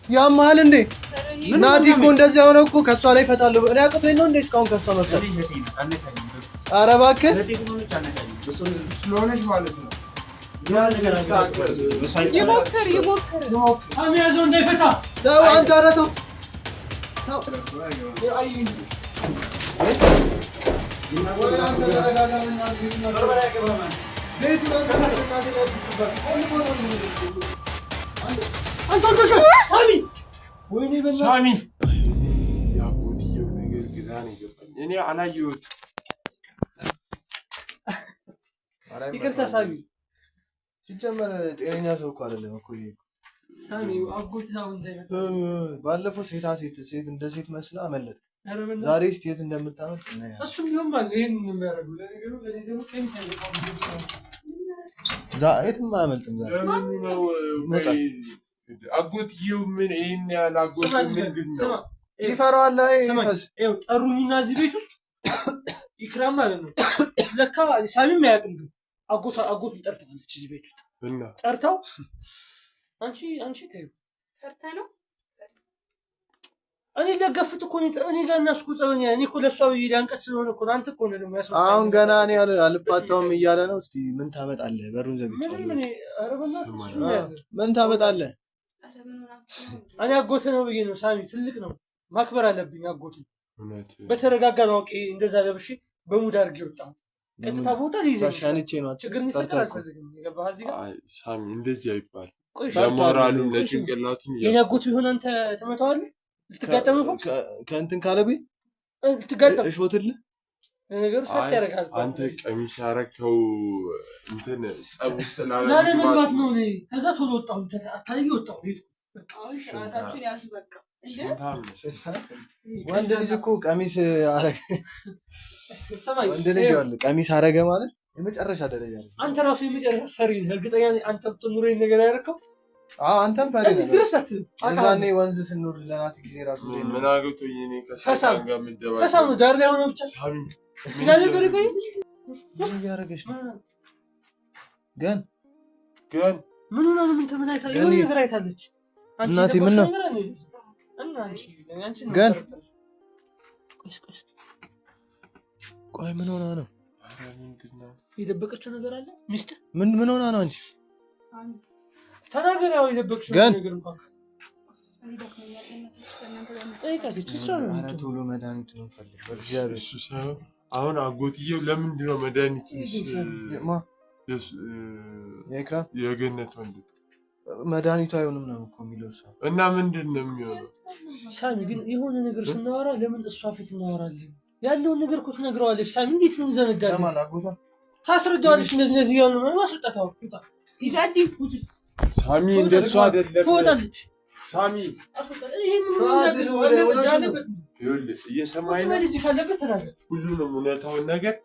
ያማል እንዴ ናቲ እኮ እንደዚህ ሆነ እኮ ከሷ ላይ ፈታለሁ እኔ አቅቶኝ ነው እንዴ እስካሁን ከሷ መፍታት ኧረ እባክህ ስለሆነች ማለት ነው ይሞክር አሚያዞ እንዳይፈታ ተው አንተ ኧረ ተው ሳሚ ያቦትየው ነገር ግራ ነው የገባኝ እኔ አላየሁት ይቅርታ ሳሚ ሲጀመር ጤነኛ ሰው እኮ አይደለም እኮ ይሄ ሳሚ አጎታው እንዳይመጣ ባለፈው ሴት እንደ ሴት መስላ አመለጥ ዛሬ ስቴት እንደምታመጥ ነው እሱም ቢሆን ማለት ይሄን የሚያደርጉ ለነገሩ ለዚህ ደግሞ ከሚስ አይደለም ዛሬትም አያመልጥም ዛሬ ነው አጎትየው ምን ይሄን ያለ አጎት ምንድን ነው ይፈራዋል አይፈስ ይኸው ጠሩኝና እዚህ ቤት ውስጥ ኢክራም ማለት ነው ለካ ሳሚም ያያቅም አጎቱን ጠርታለች እዚህ ቤት ውስጥ እና ጠርታው አንቺ ተይው ጠርታ ነው እኔ ለገፍት እኮ እኔ ጋር እናስኩ ጸበኛ እኔ እኮ ለሷ ይዳንቀት ስለሆነ እኮ አንተ እኮ ነው የሚያስመጣ አሁን ገና እኔ አልፋታውም እያለ ነው እስቲ ምን ታመጣለህ በሩን ዘግቼው ምን ታመጣለህ እኔ አጎቴ ነው ብዬ ነው ሳሚ ትልቅ ነው ማክበር አለብኝ አጎቴ በተረጋጋ ነው እንደዛ ለብሽ በሙድ አድርጌ ወጣሁ ቀጥታ ቦታ ይዘኝ ሻንቼ ነው ችግር ይፈጠር አልፈልግም ይገባህ እዚህ ጋር ሳሚ እንደዚህ አይባል ለሞራሉ ለጭንቅላቱ የኔ አጎቴ ቢሆን አንተ ተመታዋለህ ልትጋጠም ነው ከእንትን ካለብኝ ልትጋጠም እሾትልህ ነገሩ ሰጥ ያረጋል አንተ ቀሚስ ያረከው እንትን ጸብ ውስጥ ለማለት ነው እኔ ከዛ ቶሎ ወጣሁ አታልይ ወጣሁ በቃ ሸራታችን ያዙ በቃ ወንድ ልጅ እኮ ቀሚስ አረገ ሰማይ ወንድ ልጅ አለ ቀሚስ አረገ ማለት የመጨረሻ ደረጃ ነው አንተ ራሱ የመጨረሻ ፈሪ እርግጠኛ አንተ ብትኖረኝ ነገር ያረከው አንተም ፈሪ ነህ እዛኔ ወንዝ ስንኖር ለናት ጊዜ ራሱ ምን አገውቶኝ እኔ ከሳም ጋር ምደባ ከሳም ዳር ላይ ሆነ ብቻ ሳሚ ስለነበር ይቆይ ምን ያረጋሽ ነው ገን ምን ነው ምን ተመናይታ የሆነ ነገር አይታለች እናቴ ምን ነው ገን ቆይ ምን ሆና ነው አረ ምንድነው የደበቀችው ነገር አለ ሚስት ምን ሆና ነው አንቺ ሳሚ ተናገር ያው የደበቀችው ነገር እንኳን አረ ቶሎ መድኃኒት ነው ፈልግ በእግዚአብሔር እሱ ሳይሆን አሁን አጎትየው ለምንድን ነው መድኃኒት የኢክራም የገነት ወንድ መድኃኒቱ አይሆንም ነው እኮ የሚለው እሷ እና ምንድን ነው የሚሆነው ሳሚ ግን የሆነ ነገር ስናወራ ለምን እሷ ፊት እናወራለን ያለውን ነገር እኮ ትነግረዋለች ሳሚ እንዴት ነው ዘነጋለህ ለማን አጎታ ታስረዳዋለች እንደዚህ ያለው ነው ማስወጣታው ይዛዲ ሳሚ እንደሷ አይደለም ትወጣለች ሳሚ እየሰማኝ ነው ልጅ ካለበት ተናገር ሁሉንም እውነታውን ነገር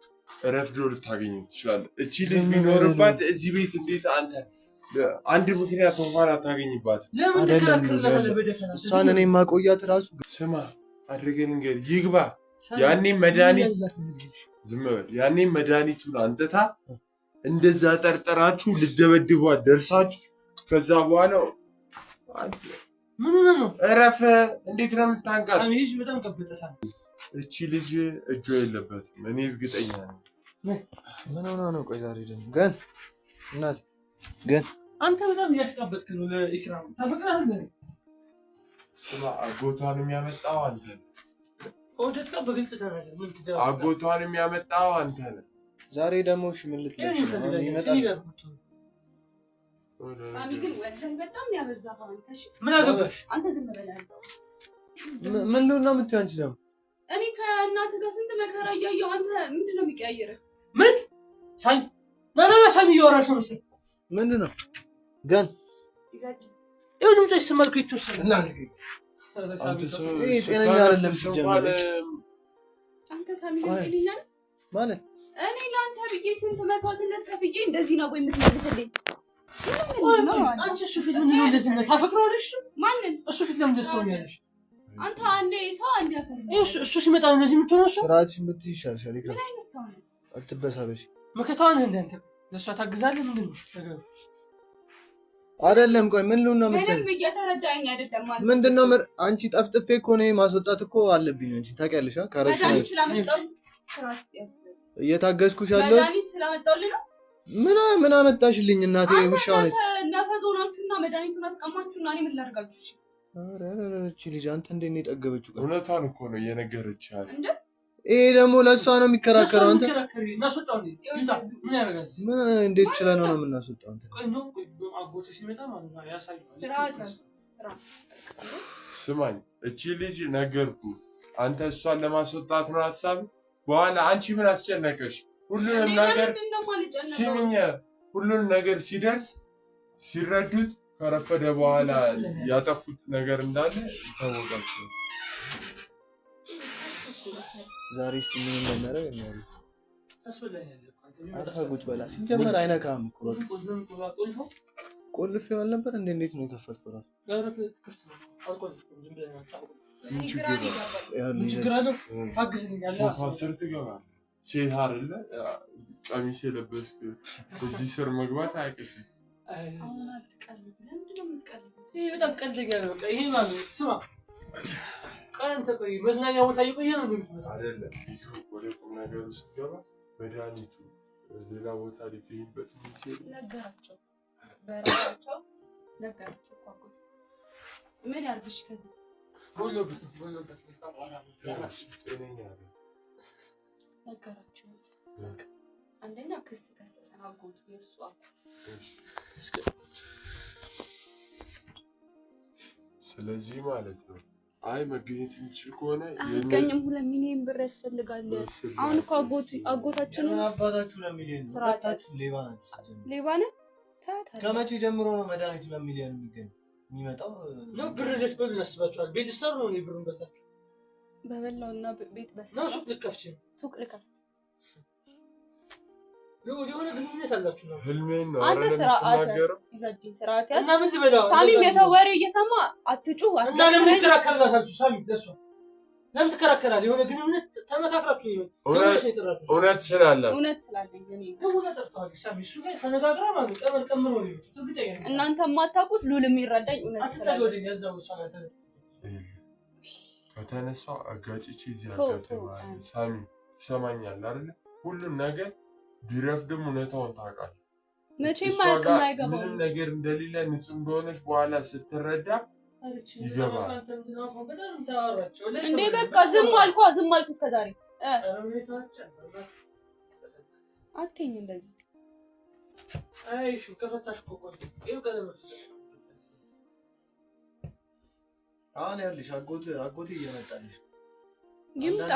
ረፍዶ ልታገኝ ትችላለህ እቺ ልጅ የሚኖርባት እዚህ ቤት እንዴት አንድ ምክንያት እንኳን አታገኝባት ለምን ተከራከረለህ በደፈና እሷን እኔ ማቆያት ራሱ ስማ አድርገን እንግዲህ ይግባ ያኔ መድኃኒት ዝም በል ያኔ መድኃኒቱን አንተታ እንደዛ ጠርጠራችሁ ልደበድቧት ደርሳችሁ ከዛ በኋላ ምን ነው እረፈ እንዴት ነው የምታንቃት አሚሽ በጣም ከበተሳ እቺ ልጅ እጇ የለበትም እኔ እርግጠኛ ነኝ ምን ሆነ ነው ቆይ ዛሬ ደግሞ ግን አንተ በጣም ያስቀበጥክ ነው ለኢክራም ታፈቅራለህ ስማ አጎቷን የሚያመጣው አንተ ወደድካ በግልጽ ተናገር ምን ትደረግ አጎቷን የሚያመጣው አንተ ነህ ዛሬ ደግሞ እሺ ምን ልትለኝ ነው ይመጣል ሳሚ ግን ወደን በጣም ያበዛው አንተ እሺ ምን አገባሽ አንተ ዝም በላለህ ምን ነው የምትይው አንቺ ደግሞ እኔ ከእናትህ ጋር ስንት መከራ እያየሁ አንተ ምንድነው የሚቀያየረው ምን ሳሚ ናና ሳሚ ይወራሽ ነው መሰለኝ ምንድነው ገን ይዛቂ ይሁን ምንጭ ይስማልኩ ይተወሰነ እና አንተ ሰው ጤነኛ አይደለም ሲጀምር አንተ ሳሚ ጤነኛ ማለት እኔ ላንተ ብዬ ስንት መስዋዕትነት ከፍዬ እንደዚህ ነው ወይ የምትመልስልኝ አንቺ እሱ ፊት ምን ነው እንደዚህ ነው ታፈቅረዋለሽ ማንን እሱ ፊት ለምን ደስተኛለሽ አንተ አንዴ ሰው አንዴ አፈር እሱ ሲመጣ ነው እንደዚህ የምትሆነው እሱ ስራትሽ ብትይሻልሻል ይከራ ምን አይነት ሰው ነው አትበሳበሽ መከታውን እንደንተ ለሷ ታግዛለህ ምንድነው ነገር አይደለም ቆይ ምን ልሁን ነው ምንም እየተረዳኝ አይደለም ማለት ምንድነው አንቺ ጠፍጥፌ እኮ ነው ማስወጣት እኮ አለብኝ አንቺ ታውቂያለሽ ካረክሽ ነው እየታገዝኩሽ ያለው መድኃኒት ስላመጣሁልኝ ነው ምን አመጣሽልኝ እናቴ ውሻው ነች ነፈዞናችሁና መድኃኒቱን አስቀማችሁና እኔ ምን ላድርጋችሁ ኧረ እቺ ልጅ አንተ እንዴት ነው የጠገበችው እውነቷን እኮ ነው እየነገረች ያለው ይሄ ደግሞ ለሷ ነው የሚከራከረው አንተ እናስወጣው እንዴ ይውጣ ምን ያደርጋል ምን እንዴት ይችላል ነው የምናስወጣው አንተ ቆይ ነው አጎቴ ሲመጣ ማለት ነው ያሳየው ስማኝ እቺ ልጅ ነገርኩ አንተ እሷን ለማስወጣት ነው ሐሳብ በኋላ አንቺ ምን አስጨነቀሽ ሁሉንም ነገር ሲሚኛ ሁሉንም ነገር ሲደርስ ሲረዱት ከረፈደ በኋላ ያጠፉት ነገር እንዳለ ታወቃችሁ ዛሬ ምን እንደነረው የሚያሉ አታጉጭ በላ ሲጀመር አይነካም ቆልፍ ይዋል ነበር እንዴት ነው የከፈትከው ራስ ክፍት ነው አልቆልፍኩም ዝም ብለህ ችግር ሶፋ ስር ትገባለህ ሴት አይደለ ቀሚስ የለበስክ እዚህ ስር መግባት አያውቅም ይሄ በጣም ቀልደኛ ነው ይሄ ማለት ስማ አንተ ቆይ መዝናኛ ቦታ ይቆየ ነው የሚመጣው አይደለም ይሄ ወደ ቁም ነገር ውስጥ ገባ መድኃኒቱ ሌላ ቦታ ሊገኝበት የሚችል ነገራቸው በራሳቸው ነገራቸው ቋንቋ ምን ያርግሽ ከዚህ ቦሎበት ነገራቸው አንደኛ ክስ ከሰሰና አጎቱ የሱ አጎት ስለዚህ ማለት ነው አይ መገኘት የሚችል ከሆነ የገኝም 2 ሚሊዮን ብር ያስፈልጋል አሁን እኮ አጎታችን ነው አባታችሁ ለሚሊዮን አባታችሁ ሌባ ነህ ከመቼ ጀምሮ ነው መድኃኒቱ ለሚሊዮን የሚመጣው ነው ብር ለስበሉ ያስባችኋል ቤት ሰሩ ነው ብሩን በዛችሁ በበላውና ቤት በሰራ ነው ሱቅ ልከፍች የሆነ ግንኙነት አላችሁ ነው ህልሜን ነው አንተ ስርዓት ይዘድኝ ስርዓት ያስ እና ምን ልበላው ሳሚም የሰው ወሬ እየሰማ አትጩ እና ለምን ትከራከራላችሁ ሳሚ ለሱ ለምን ትከራከራለህ የሆነ ግንኙነት ተመካክራችሁ እውነት ስላለኝ እኔ ደውላ ጠርታለች ሳሚ እሱ ላይ ተነጋግራ ማለት ቀመር ነው ትርግጠኛ እናንተ ማታውቁት ሉል የሚረዳኝ እውነት ስላለኝ አትጠገው ያዛው እሷ ላይ ከተነሳው አጋጭቼ እዚህ አጋጭቼ ሳሚ ትሰማኛለህ አይደል ሁሉም ነገር ቢረፍድም እውነታውን ታውቃለህ መቼም ማይቀም አይገባው ምንም ነገር እንደሌለ ንጹህ እንደሆነች በኋላ ስትረዳ ይገባል እንዴ በቃ ዝም አልኩ እስከዛሬ አትኝ እንደዚህ አይሹ ከፈታሽ ቆቆ ይው ቀለበት አሁን ያልሽ አጎቴ እየመጣልሽ ይምጣ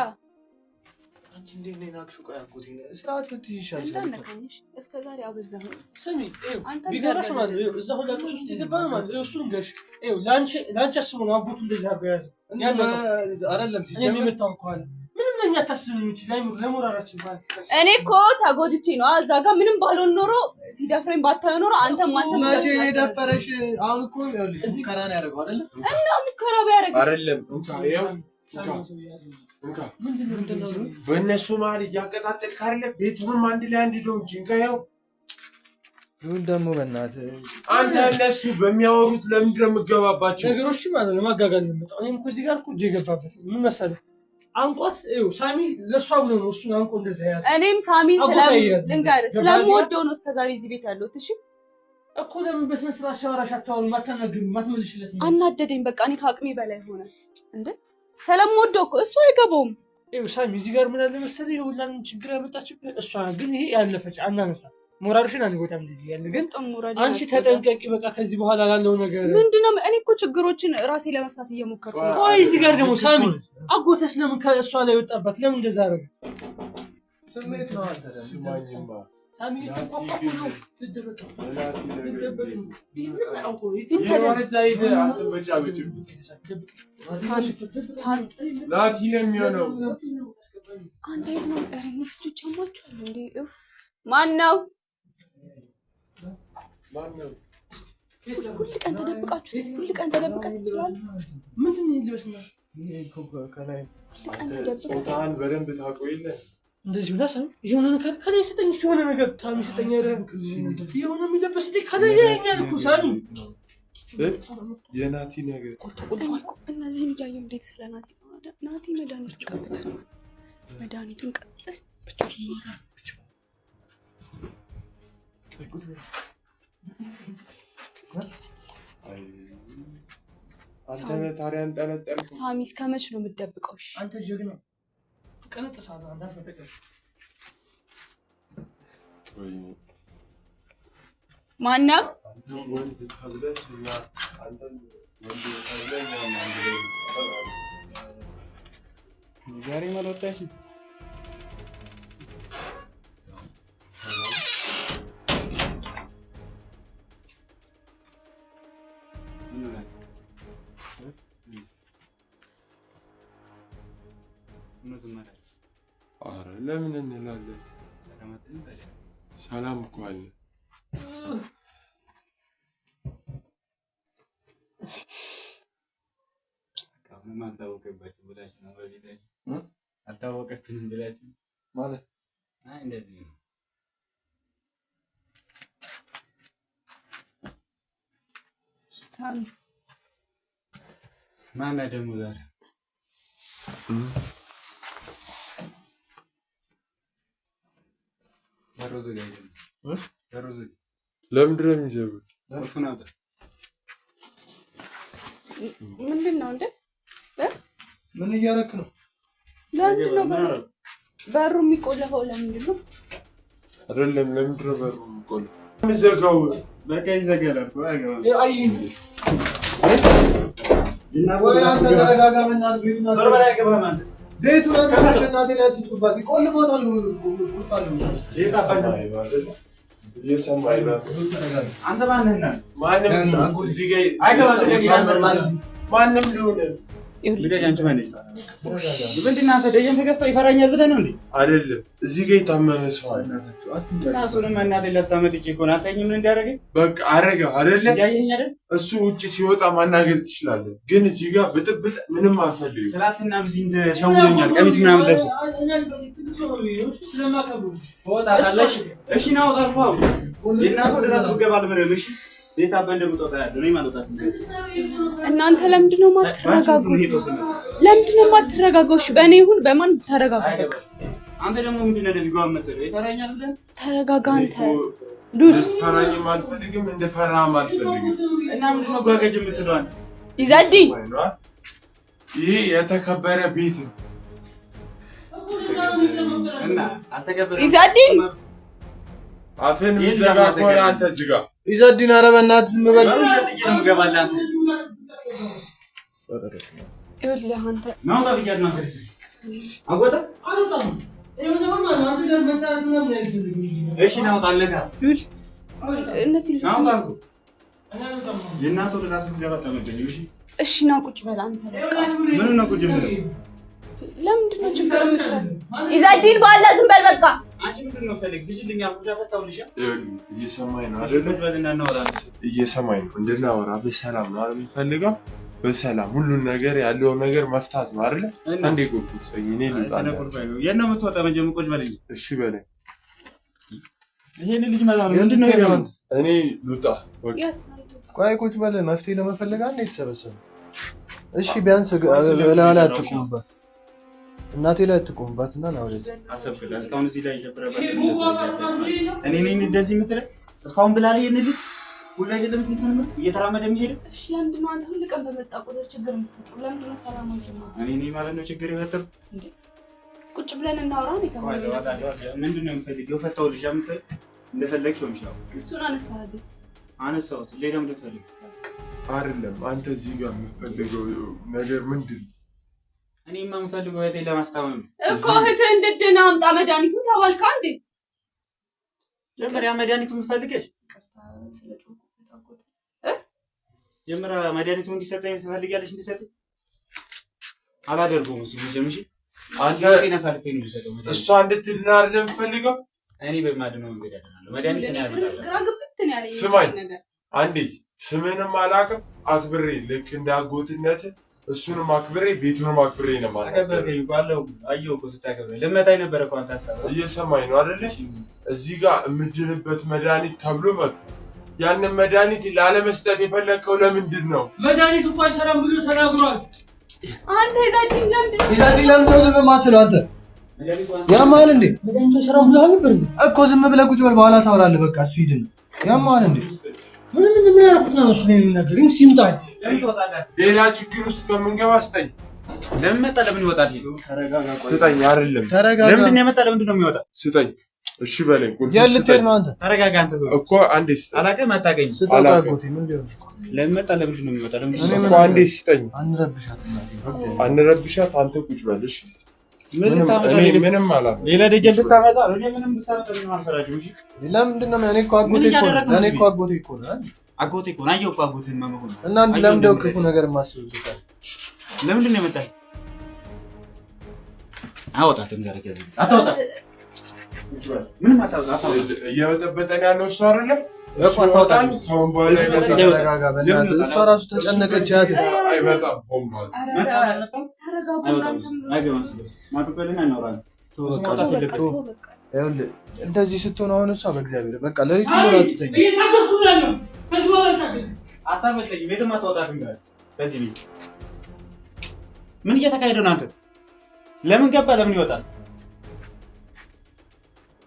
አንቺ እንዴት ነህ ናክሹ ቆይ አጎቴ ስርዓት ብትይሻል እንዳነካኝሽ እስከዛሬ አበዛህ ስሚ ቢገራሽ ማለት ነው እዛ ሁላ ውስጥ ይገባ ማለት ነው እሱን ገሽ ላንቺ አስቡ ነው አጎቱ እንደዛ በያዘ አይደለም ሲጀምር የሚመጣው ከሆነ ምንም ለኛ ታስብ የሚችል ለሞራራችን ማለት እኔ እኮ ተጎድቼ ነው እዛ ጋር ምንም ባልሆን ኖሮ ሲደፍረኝ ባታዩ ኖሮ አንተም ማቼ ነው ደፈረሽ አሁን እኮ ይኸውልሽ ሙከራ ነው ያደረገው አይደል እና ሙከራ ቢያደርግ አይደለም ምንድነው በእነሱ መሀል እያቀጣጠልክ አይደለ ቤቱንም አንድ ላይ አንድደው እንጂንጋው ይሁን ደግሞ በእናትህ አንተ እነሱ በሚያወሩት ለምንድን ነው የምትገባባቸው ነገሮች ማለት ነው ማጋጋል ነው እኔም እኮ እዚህ ጋር እኮ እየገባበት ምን መሰለህ አንቆት ሳሚ ለሷ ብሎ ነው እሱ አንቆ እንደዛ ያዘ እኔም ሳሚ ስለምወደው ነው እስከዛሬ እዚህ ቤት ያለሁት እሺ እኮ ለምን በስነ ስርዓት ሻወራሽ አታወሩ ማታናግሩ ማትመልሽለት አናደደኝ በቃ እኔ ከአቅሜ በላይ ሆነ እንዴ ስለምወደው እኮ እሱ አይገባውም ሳሚ እዚህ ጋር ምን አለ መሰለህ ይሁላን ችግር ያመጣችብህ እሷ ግን ይሄ ያለፈች አናንሳ ሞራልሽን አንጎታም እንደዚህ ያለ ግን አንቺ ተጠንቀቂ በቃ ከዚህ በኋላ ያለው ነገር ምንድነው እኔ እኮ ችግሮችን ራሴ ለመፍታት እየሞከርኩ ነው ቆይ እዚህ ጋር ደግሞ ሳሚ አጎተስ ለምን ከእሷ ላይ ወጣባት ለምን እንደዛ አደረገ ስሜት ነው አንተ ስማኝማ ሳሚ ተቆጣጣው ትደበቅ ላቲ ለሚሆነው አንተ የት ነው እረኝት ልጆች አሟቸዋል እንዴ ማነው ሁሉ ቀን ተደብቃችሁ ይችላል ምንድን ነው ይልበስና ጾታን በደንብ ታውቀው የለ እንደዚህ ብላ ሳሚ የሆነ ነገር ከላይ ሰጠኝ የሆነ ነገር ታሚ ሰጠኝ የሆነ የሚለበስ ልጅ ከላይ ያኛል እኮ ሳሚ የናቲ ነገር እነዚህን እያየሁ እንዴት ስለ ናቲ መድኃኒቱን ቀብተን መድኃኒቱን ቀብተን አንተ ታሪያን ጠለጠል ሳሚ እስከ መች ነው የምትደብቀው? እሺ አንተ ጀግና ቀነጥሳለህ አንተ ፈተቀሽ ወይ ማነው ወንድ ተብለሽና አንተ ወንድ ተብለሽ ዛሬ ማለወጣሽ አረ ለምን እንላለን? ሰላም እኮ አለ። ካሁን አልታወቀባችሁ ብላችሁ ነው በቤታችሁ አልታወቀብንም ብላችሁ ማለት እንደዚህ ነው። ሳሚ ማን ደግሞ ዛሬ ለምንድን ነው የሚዘጉት? ምንድን ነው እንደ ምን እያደረክ ነው? ለምንድን ነው በሩ የሚቆለፈው? ለምንድን ነው አይደለም፣ ለምንድን ነው በሩ የሚቆለፈው? የሚዘጋው በቃ ይዘጋል እኮ አይገባም። ወይ አንተ ተረጋጋ። በእናትህ ቤቱን በርበሬ አይገባም። አንተ ቤቱን አንተ እናቴ ላይ ትጭባት ይቆልፎታል። ቁልፋል እየሰማኝ ነው። አንተ ማንህ ነህ? ማንም እዚህ ጋር አይገባም። ማንም ሊሆን ልገኝ አንቺ ማነሽ? ምንድን ነው አንተ ደጀን ተገዝተው ይፈራኛል ብለህ ነው እንዴ? አይደለም፣ እዚህ ጋር የታመመ ሰው አለ። እና እሱንም እናቴ ላስታመጥቼ እኮ ነው። አታይኝም ምን እንዳደረገኝ? በቃ አረገው አይደለ? እያየኸኝ አይደል? እሱ ውጭ ሲወጣ ማናገር ትችላለህ፣ ግን እዚህ ጋር ብጥብጥ ምንም አልፈልግም። ትላንትና ብዙ ተሸውዶኛል። ቀሚስ ምናምን ለብሶ እሺ ነው ጠርፋው የእናቱ ድረስ ብገባል ምንም እሺ ቤታ በእንደምትወጣ ያለው ነው ማለታት ነው። እናንተ ለምንድን ነው የማትረጋጉት? ለምንድን ነው የማትረጋጋው? እሺ በእኔ ይሁን በማን ተረጋጋ። አንተ ደግሞ ምንድን ነው እንደዚህ ጋር መጥተህ ይፈራኛል ብለህ ተረጋጋ። አንተ ዱድ ፈራኝም አልፈልግም፣ እንደፈራህም አልፈልግም። እና ምንድን ነው ጓገጅ የምትለው አንተ? ይዛልኝ ይሄ የተከበረ ቤት ነው እና አልተከበረ ይዛልኝ አፈን ይዘጋ ኮራ አንተ ዝጋ ኢዘዲን ኧረ በእናትህ ዝም በል። ነው የምገባልህ አንተ ይኸውልህ አንተ ነው ታብያት ነው አጎታ አልወጣም። ይኸውልህ ማን አንተ ጋር መጣት ምናምን አይፈልግም። እሺ ነው ታለካ ሉል እነዚህ ልጅ ነው ታልኩ የእናቱ ድረስ ብገባ ተመደኝ። እሺ ና ቁጭ በል አንተ። በቃ ምን ነው ቁጭ ብለህ ለምንድን ነው ችግር የምትፈል? ይዛዲን ባላ ዝም በል በቃ። አንቺ ምንድን ነው ፈልግ ልጅልኛ ቁጫ ፈታውልሽ እየሰማኝ ነው አይደል? በልና እናወራ እየሰማኝ ነው። እንድናወራ በሰላም ነው አይደል? የምፈልገው በሰላም ሁሉን ነገር ያለውን ነገር መፍታት ነው አይደል? አንዴ ቁጭ ብትሰኝ እኔ ልጣላ የት ነው የምትወጣ? መጀመር ቁጭ በለኝ። እሺ በለኝ። ይሄን ልጅ ማለት ነው ምንድን ነው ይሄው? እኔ ልውጣ። ቆይ ቁጭ በል። መፍትሄ ለመፈለግ አንዴ ተሰበሰበ። እሺ ቢያንስ ለላ አትቆምባት፣ እናቴ ላይ አትቆምባትና ነው ወደ አሰብከላ እስካሁን እዚህ ላይ ጀብረባ እኔ ነኝ እንደዚህ የምትለኝ እስካሁን ብላል። ይሄን ልጅ ሁላ አይደለም እንትን ነው እየተራመደ የሚሄድ። እሺ ለምንድን ነው አንተ ሁሉ ቀን በመጣ ቁጥር ችግር የምትፈጥሩ? ለምንድን ነው ሰላም አይሰማም? እኔ ነኝ ማለት ነው ችግር የፈጠሩ እንዴ? ቁጭ ብለን እናውራ ነው የተባለው። ምንድን ነው የምፈልገው? ፈታውልሽ አምጥ እንደፈለግሽ ሆንሽ ነው። እሱን አነሳኸኝ። አነሳሁት። ሌላም እንደፈለግ አይደለም። አንተ እዚህ ጋር የምትፈልገው ነገር ምንድን ነው? እኔማ የምፈልገው እህቴን ለማስታመም እኮ እህትህ እንድትድን አምጣ መድኃኒቱን ተባልካ እንዴ? ጀመሪያ መድኃኒቱን የምትፈልገሽ ጀመሪያ መድኃኒቱን እንዲሰጠኝ ትፈልጊያለሽ? እንዲሰጠኝ አላደርገውም። እሱ ጀምሽ አንተ ጤና ሳልፈኝ ነው የሚሰጠው መድኃኒት። እሷ እንድትድን አይደለም የምፈልገው። እኔ በማድነው መንገድ ያደርጋለሁ። መድኃኒት ነው ያደርጋለሁ። ግራ ግብት ነው ያለኝ ስማኝ ነገር። አንዴ ስምህንም አላውቅም አክብሬ ልክ እንዳጎትነት እሱንም አክብሬ ቤቱንም አክብሬ ነው ማለት አከበርከኝ እኮ አለው አየሁ እኮ ስታከብረኝ ልመታኝ ነበር እኮ አንተ ሐሳብ እየሰማኝ ነው አይደል? እዚህ ጋር የምድንበት መድኃኒት ተብሎ መጥቶ ያንን መድኃኒት ላለመስጠት የፈለከው ለምንድን ነው? መድኃኒት እኮ አይሰራም ብሎ ተናግሯል። አንተ ይዛችኝ ለምንድን ነው ዝም የማትለው አንተ? ያማል እንዴ? መድኃኒቱ አይሰራም ብሎ ነበር እኮ ዝም ብለህ ቁጭ በል፣ በኋላ ታወራለህ። በቃ እሱ ሂድ ነው። ያማል እንዴ? ምን ያደረኩት ነው እሱ ነው የሚናገረኝ? እስኪ ይምጣል። ሌላ ችግር ውስጥ ከምንገባ ስጠኝ። ለምን መጣ? ለምን ይወጣል? ተረጋጋ። ስጠኝ። አይደለም ተረጋጋ። ለምን የመጣ? ለምንድን ነው የሚወጣ? ስጠኝ። እሺ በለኝ። ልትሄድ ነው አንተ? ተረጋጋ አንተ እኮ አንዴ ስጠኝ። አላውቅም አታውቅኝ። ስጠኝ። ምን ሊሆን ለምን መጣ? ለምንድን ነው የሚወጣ? እኮ አንዴ ስጠኝ። አንረብሻት እናቴ። አንረብሻት። አንተ ቁጭ በል እሺ። ምንም አላለም። ሌላ ደጀል ልታመጣ ነው? ምንም ልታመጣ ነው? አልፈራጅም። እሺ ለምንድን ነው? እኔ እኮ አጎቴ እኮ ነው። እኔ እኮ አጎቴ እኮ ነው። አጎቴ እኮ ነው። አየሁ እኮ አጎቴን መሆኑ እና ለምንድን ነው ክፉ ነገር ማስበው? ለምንድን ነው የመጣህ? አወጣትም ጋር ከዚህ አታወጣ። ምንም አታወጣ። እየበጠበጠን ያለው እሱ አይደለ? እኮ አታወጣ። ከአሁን በኋላ ተረጋጋ። በእናትህ እሷ ራሱ ተጨነቀች። አይመጣም። ሆን ባለ እንደዚህ ስትሆን አሁን እሷ በእግዚአብሔር በቃ ለሊት ሙሉ አትተኛ። ምን እየተካሄደ ነው? አንተ ለምን ገባ? ለምን ይወጣል?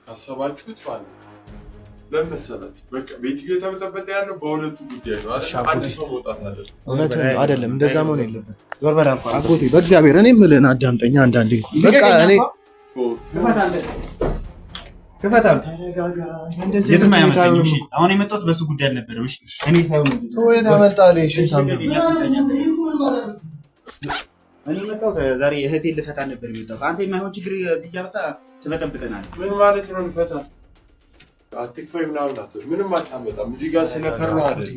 አሰባችሁት ማለት ለምን መሰላችሁ? በቃ ቤት እየተበጠበጠ ያለው በሁለቱ ጉዳይ ነው። አንድ ሰው መውጣት አይደለም። እውነት አይደለም። እንደዛ መሆን የለበትም። አጎቴ በእግዚአብሔር እኔ የምልህን አዳምጠኝ አንዳንዴ እንኳን በቃ እኔ ክፈታም የትም አያመጣኝም። እሺ አሁን የመጣሁት በሱ ጉዳይ አልነበረም። እሺ እኔ ሳይሆን ወይ ታመጣለህ? እሺ ታመጣ እኔ መጣሁት ዛሬ እህቴን ልፈታ ነበር የመጣሁት። አንተ የማይሆን ችግር እያመጣ ትበጠብጠናለህ። ምን ማለት ነው? ልፈታ አትክፈይ ምናምን አትበል። ምንም አታመጣም። እዚህ ጋር ስለፈራሁ አይደል?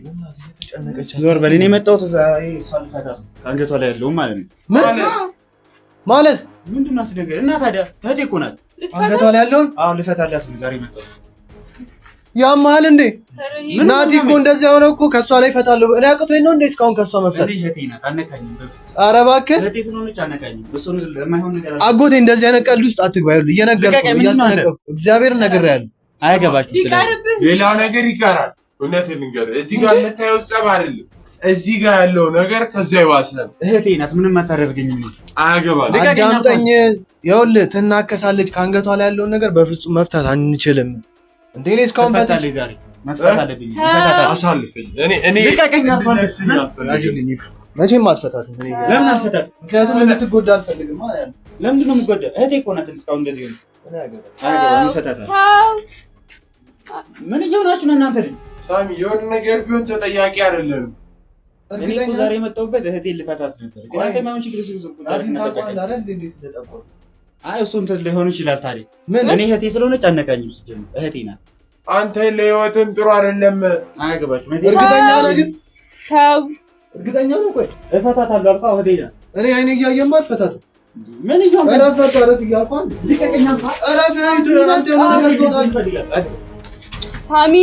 ዞር በል። እኔ የመጣሁት ዛሬ እሷን ልፈታት ነው። ከአንገቷ ላይ ያለውን ማለት ነው። ማለት ምንድን ነው አስደገር? እና ታዲያ እህቴ እኮ ናት። አንገቷ ላይ ያለውን አሁን ልፈታላት ነው ዛሬ መጣሁ። ያማል እንዴ? ናቲ እኮ እንደዚህ ሆነ እኮ ከሷ ላይ ፈታለሁ። እኔ አቅቶኝ ነው እንዴ እስካሁን ከሷ መፍታት? እኔ እህቴ ናት። አነካኝም በፍጹም። ኧረ እባክህ እህቴ ስለሆነች አነካኝም። እሱን ለማይሆን ነገር አጎቴ እንደዚህ አይነት ቀልድ ውስጥ አትግባ። ይኸውልህ እየነገርኩህ እያስጠነቀቅኩህ እግዚአብሔርን ነግሬሃለሁ። አያገባችሁም። ሌላ ነገር ይቀራል። እውነቴን ልንገርህ፣ እዚህ ጋር የምታየው ጸብ አይደለም። እዚህ ጋር ያለው ነገር ከዛ ይዋሰ ነው። እህቴ ናት። ምንም አታደርገኝም። አያገባል። አዳምጠኝ። ይኸውልህ ትናከሳለች። ከአንገቷ ላይ ያለውን ነገር በፍጹም መፍታት አንችልም። እንዴ እኔ እስካሁን ፈታለች። ዛሬ መፍታት አለብኝ። አሳልፈኝ። እኔ ልቀቀኝ። መቼም አትፈታትም። ለምን አልፈታትም? ምክንያቱም እንድትጎዳ አልፈልግም ማለት ነው። ለምንድን ነው የምትጎዳ? እህቴ እኮ ናት። እስካሁን እንደዚህ ሆነ። ምን እየሆናችሁ ነው እናንተ? ሳሚ የሆነ ነገር ቢሆን ተጠያቂ አይደለም። እኔ እኮ ዛሬ የመጣሁበት እህቴን ልፈታት ነበር። ግን አንተ ማይሆን ችግር እሱ እንትን ሊሆን ይችላል። ታዲያ እኔ እህቴ ስለሆነች አነካኝም። ሲጀምር እህቴ ናት። አንተ ለህይወትም ጥሩ አይደለም። አያገባችሁም። እርግጠኛ ነህ ግን? ተው እርግጠኛ ነህ? ቆይ እፈታታለሁ አልኩህ። እህቴ ናት። እኔ አይኔ እያየማ አትፈታትም። ምን እያልኩ እረፍ እያልኩህ አንተ ልቀቀኝ። ሳሚ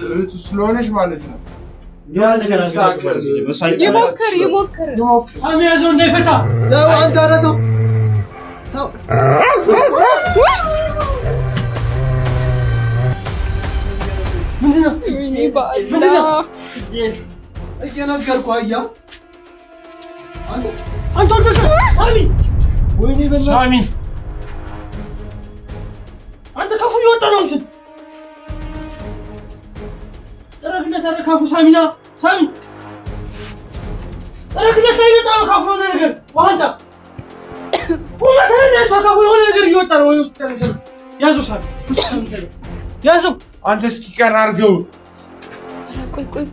እህቱ ስለሆነች ማለት ነው። ይሞክር ሳሚ ያዘው እንዳይፈታ። አንተ ኧረ ተው ምንድን ነው እየነገርኩህ አያ አንተ ሳሚ ወይኔ ሳሚ አንተ ካፉ እየወጣ ነው። እንትን ጠረግለት አረ ካፉ ሳሚና ሳሚ ጠረግለት ላይ ወጣ ካፉ ነው ነገር ዋንታ ወማታ ለሳ ካፉ የሆነ ነገር እየወጣ ነው። ወይ ውስጥ ተነሰ ያዙ ሳሚ ያዙ። አንተ እስኪ ቀር አድርገው። ኧረ ቆይ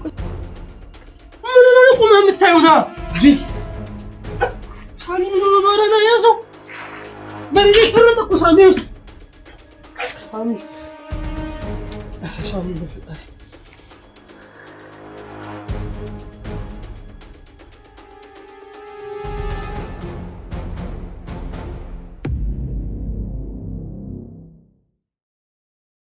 ምን ነው ቆማ የምታዩና ሳሚ ምን ነው ማረና ያዘው በሪጅ ተረጠቁ ሳሚ ሳሚ